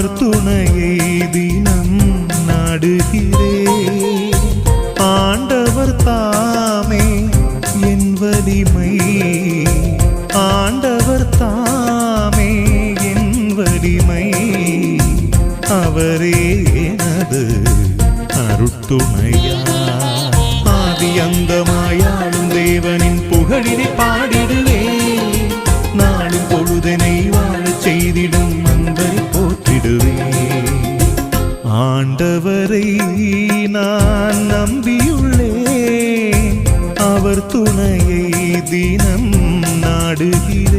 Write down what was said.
அவர் துணையை தினம் நாடுகிறேன். ஆண்டவர் தாமே என் வலிமை, ஆண்டவர் தாமே என் வலிமை, அவரே எனது அருட்துணையா. ஆதி அந்தமாயாளும் தேவனின் புகழினை பாடிடுவேன். நாளும் பொழுதனை வாழச் செய்திடும் அன்பரை போற்றிடுவேன். ஆண்டவரை நான் நம்பியுள்ளேன், அவர் துணையை தினம் நாடுகிறேன்.